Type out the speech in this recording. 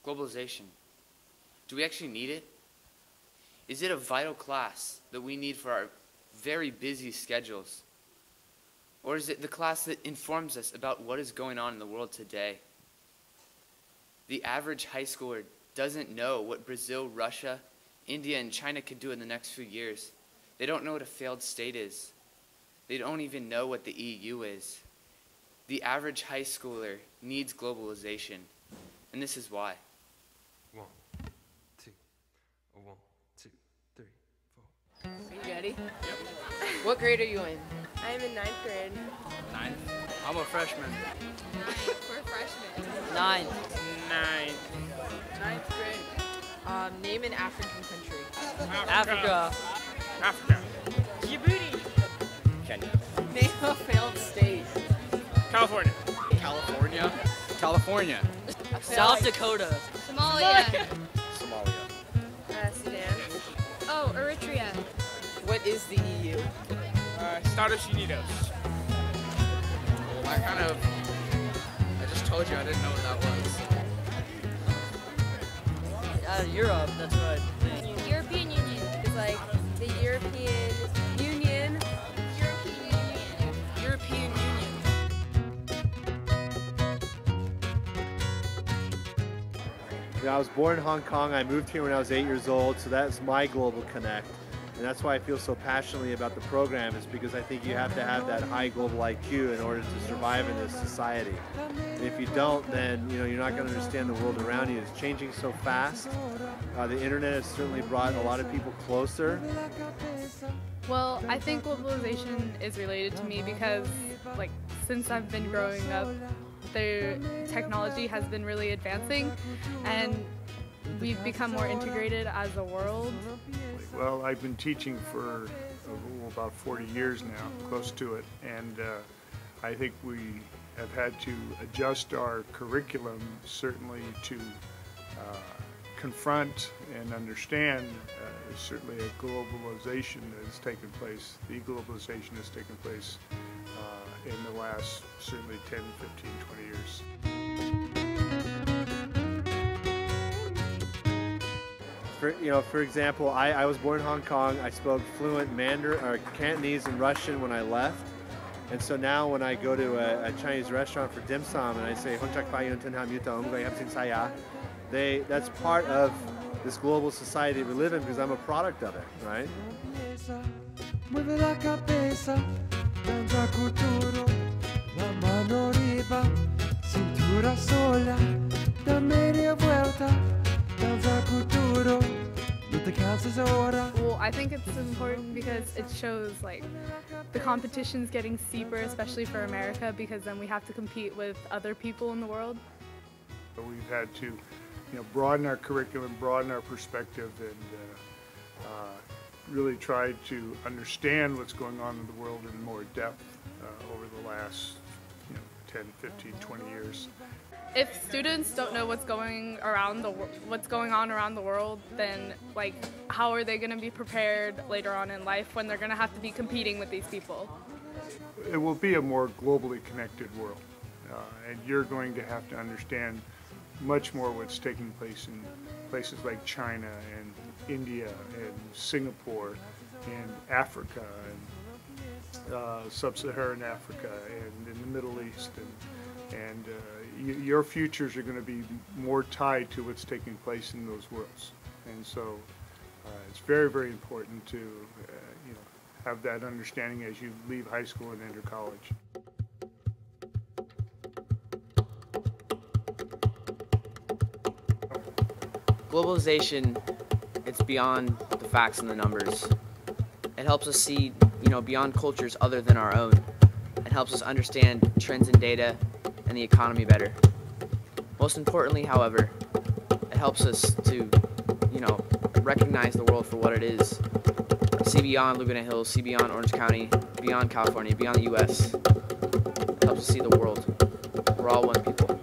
Globalization. Do we actually need it? Is it a vital class that we need for our very busy schedules? Or is it the class that informs us about what is going on in the world today? The average high schooler doesn't know what Brazil, Russia, India, and China could do in the next few years. They don't know what a failed state is. They don't even know what the EU is. The average high schooler needs globalization, and this is why. 1, 2, 1, 2, 3, 4. Are you ready? Yep. What grade are you in? I'm in 9th grade. 9th? I'm a freshman. 9th. We're freshmen. 9. 9th grade. Name an African country. Africa. Africa. Djibouti. Kenya. Name a failed state. California. California. California. South Dakota. Somalia. Somalia. Sudan. Oh, Eritrea. What is the EU? Estados Unidos. I just told you I didn't know what that was. Europe, that's right. European Union is like the European Union. European Union. I was born in Hong Kong. I moved here when I was 8 years old, so that's my global connect. And that's why I feel so passionately about the program, is because I think you have to have that high global IQ in order to survive in this society. And if you don't, then you're not going to understand the world around you. It's changing so fast. The internet has certainly brought a lot of people closer. Well, I think globalization is related to me because, since I've been growing up, the technology has been really advancing, and we've become more integrated as a world. Well, I've been teaching for about 40 years now, close to it, and I think we have had to adjust our curriculum certainly to confront and understand certainly a globalization that has taken place. The globalization has taken place in the last certainly 10, 15, 20 years. For example, I was born in Hong Kong. I spoke fluent Mandarin or Cantonese and Russian when I left. And so now when I go to a Chinese restaurant for dim sum and I say, that's part of this global society we live in because I'm a product of it, right? Well, I think it's important because it shows the competition's getting steeper, especially for America, because then we have to compete with other people in the world. We've had to broaden our curriculum, broaden our perspective, and really try to understand what's going on in the world in more depth over the last 10, 15, 20 years. If students don't know what's going on around the world, then how are they going to be prepared later on in life when they're going to have to be competing with these people? It will be a more globally connected world, and you're going to have to understand much more what's taking place in places like China and India and Singapore and Africa and sub-Saharan Africa and in the Middle East, and your futures are going to be more tied to what's taking place in those worlds. And so it's very, very important to have that understanding as you leave high school and enter college. Globalization, it's beyond the facts and the numbers. It helps us see, beyond cultures other than our own. It helps us understand trends in data and the economy better. Most importantly, however, it helps us to, recognize the world for what it is. See beyond Laguna Hills, see beyond Orange County, beyond California, beyond the U.S. It helps us see the world. We're all one people.